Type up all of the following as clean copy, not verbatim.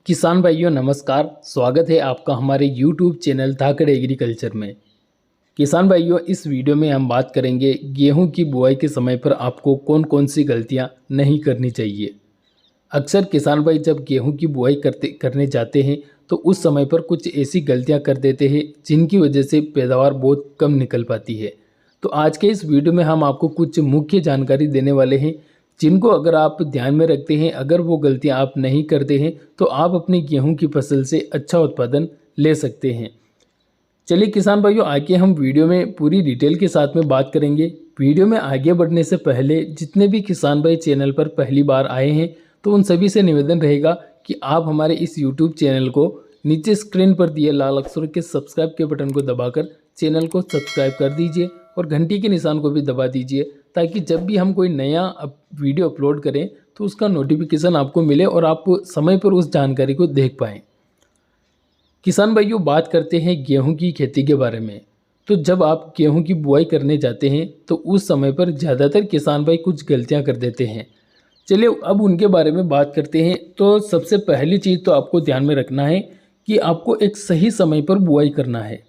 किसान भाइयों नमस्कार। स्वागत है आपका हमारे YouTube चैनल धाकड़ एग्रीकल्चर में। किसान भाइयों, इस वीडियो में हम बात करेंगे गेहूं की बुआई के समय पर आपको कौन कौन सी गलतियां नहीं करनी चाहिए। अक्सर किसान भाई जब गेहूं की बुआई करने जाते हैं तो उस समय पर कुछ ऐसी गलतियां कर देते हैं जिनकी वजह से पैदावार बहुत कम निकल पाती है। तो आज के इस वीडियो में हम आपको कुछ मुख्य जानकारी देने वाले हैं जिनको अगर आप ध्यान में रखते हैं, अगर वो गलतियां आप नहीं करते हैं तो आप अपनी गेहूं की फसल से अच्छा उत्पादन ले सकते हैं। चलिए किसान भाइयों, आगे हम वीडियो में पूरी डिटेल के साथ में बात करेंगे। वीडियो में आगे बढ़ने से पहले जितने भी किसान भाई चैनल पर पहली बार आए हैं तो उन सभी से निवेदन रहेगा कि आप हमारे इस YouTube चैनल को नीचे स्क्रीन पर दिए लाल अक्षरों के सब्सक्राइब के बटन को दबाकर चैनल को सब्सक्राइब कर दीजिए और घंटी के निशान को भी दबा दीजिए ताकि जब भी हम कोई नया वीडियो अपलोड करें तो उसका नोटिफिकेशन आपको मिले और आप समय पर उस जानकारी को देख पाएँ। किसान भाइयों, बात करते हैं गेहूं की खेती के बारे में। तो जब आप गेहूं की बुआई करने जाते हैं तो उस समय पर ज़्यादातर किसान भाई कुछ गलतियां कर देते हैं। चलिए अब उनके बारे में बात करते हैं। तो सबसे पहली चीज़ तो आपको ध्यान में रखना है कि आपको एक सही समय पर बुआई करना है।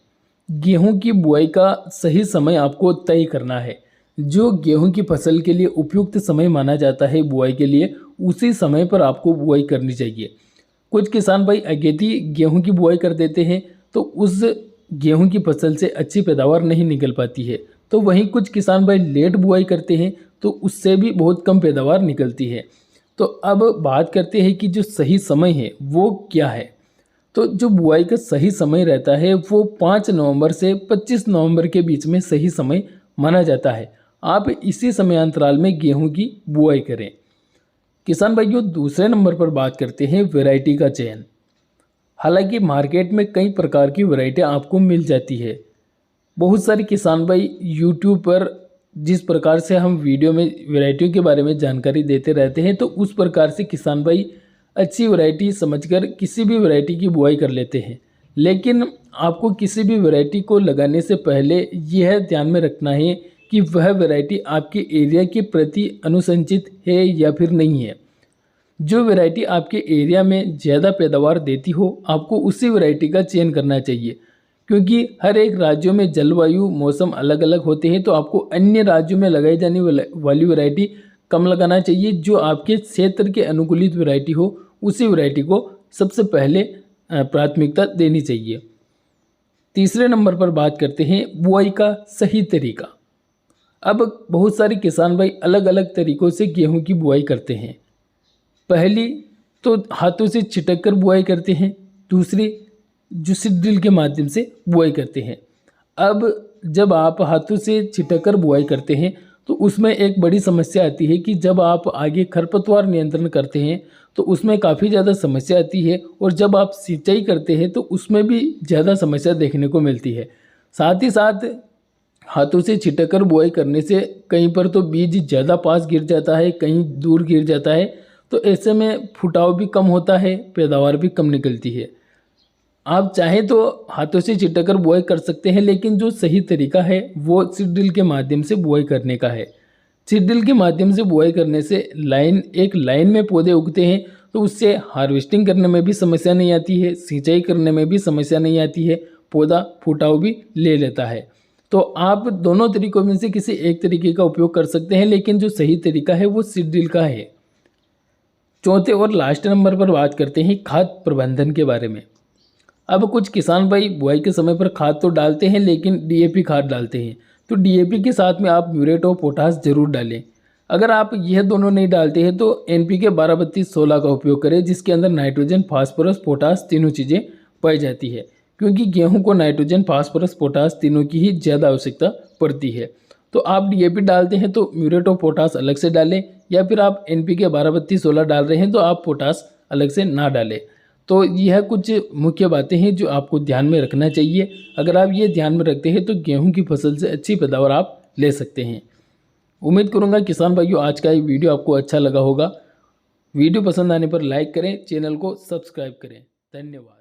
गेहूं की बुआई का सही समय आपको तय करना है। जो गेहूं की फसल के लिए उपयुक्त समय माना जाता है बुआई के लिए, उसी समय पर आपको बुआई करनी चाहिए। कुछ किसान भाई अगेती गेहूं की बुआई कर देते हैं तो उस गेहूं की फसल से अच्छी पैदावार नहीं निकल पाती है। तो वहीं कुछ किसान भाई लेट बुआई करते हैं तो उससे भी बहुत कम पैदावार निकलती है। तो अब बात करते हैं कि जो सही समय है वो क्या है। तो जो बुआई का सही समय रहता है वो 5 नवंबर से 25 नवंबर के बीच में सही समय माना जाता है। आप इसी समय अंतराल में गेहूं की बुआई करें। किसान भाइयों, दूसरे नंबर पर बात करते हैं वैरायटी का चयन। हालांकि मार्केट में कई प्रकार की वैरायटी आपको मिल जाती है। बहुत सारे किसान भाई यूट्यूब पर जिस प्रकार से हम वीडियो में वैरायटियों के बारे में जानकारी देते रहते हैं तो उस प्रकार से किसान भाई अच्छी वैरायटी समझकर किसी भी वैरायटी की बुआई कर लेते हैं। लेकिन आपको किसी भी वैरायटी को लगाने से पहले यह ध्यान में रखना है कि वह वैरायटी आपके एरिया के प्रति अनुशंसित है या फिर नहीं है। जो वैरायटी आपके एरिया में ज़्यादा पैदावार देती हो, आपको उसी वैरायटी का चयन करना चाहिए, क्योंकि हर एक राज्यों में जलवायु मौसम अलग अलग होते हैं। तो आपको अन्य राज्यों में लगाई जाने वाली वैरायटी कम लगाना चाहिए। जो आपके क्षेत्र के अनुकूलित वैरायटी हो उसी वैरायटी को सबसे पहले प्राथमिकता देनी चाहिए। तीसरे नंबर पर बात करते हैं बुआई का सही तरीका। अब बहुत सारे किसान भाई अलग अलग तरीक़ों से गेहूं की बुआई करते हैं। पहली तो हाथों से छिटक कर बुआई करते हैं, दूसरी जो सीड ड्रिल के माध्यम से बुआई करते हैं। अब जब आप हाथों से छिटक कर बुआई करते हैं तो उसमें एक बड़ी समस्या आती है कि जब आप आगे खरपतवार नियंत्रण करते हैं तो उसमें काफ़ी ज़्यादा समस्या आती है, और जब आप सिंचाई करते हैं तो उसमें भी ज़्यादा समस्या देखने को मिलती है। साथ ही साथ हाथों से छिटक कर बुआई करने से कहीं पर तो बीज ज़्यादा पास गिर जाता है, कहीं दूर गिर जाता है। तो ऐसे में फुटाव भी कम होता है, पैदावार भी कम निकलती है। आप चाहें तो हाथों से छिटक कर बुआई कर सकते हैं, लेकिन जो सही तरीका है वो सीड ड्रिल के माध्यम से बुआई करने का है। सीड ड्रिल के माध्यम से बुआई करने से एक लाइन में पौधे उगते हैं, तो उससे हार्वेस्टिंग करने में भी समस्या नहीं आती है, सिंचाई करने में भी समस्या नहीं आती है, पौधा फुटाव भी ले लेता है। तो आप दोनों तरीकों में से किसी एक तरीके का उपयोग कर सकते हैं, लेकिन जो सही तरीका है वो सीड ड्रिल का है। चौथे और लास्ट नंबर पर बात करते हैं खाद प्रबंधन के बारे में। अब कुछ किसान भाई बुआई के समय पर खाद तो डालते हैं लेकिन डीएपी खाद डालते हैं। तो डीएपी के साथ में आप म्यूरेट और पोटास जरूर डालें। अगर आप यह दोनों नहीं डालते हैं तो एनपीके 12-32-16 का उपयोग करें, जिसके अंदर नाइट्रोजन, फास्फोरस, पोटास तीनों चीज़ें पाई जाती है, क्योंकि गेहूं को नाइट्रोजन, फास्फोरस, पोटास तीनों की ही ज़्यादा आवश्यकता पड़ती है। तो आप डीएपी डालते हैं तो म्यूरेट और पोटास अलग से डालें, या फिर आप एनपीके 12-32-16 डाल रहे हैं तो आप पोटास अलग से ना डालें। तो यह कुछ मुख्य बातें हैं जो आपको ध्यान में रखना चाहिए। अगर आप ये ध्यान में रखते हैं तो गेहूं की फसल से अच्छी पैदावार आप ले सकते हैं। उम्मीद करूंगा किसान भाइयों आज का ये वीडियो आपको अच्छा लगा होगा। वीडियो पसंद आने पर लाइक करें, चैनल को सब्सक्राइब करें। धन्यवाद।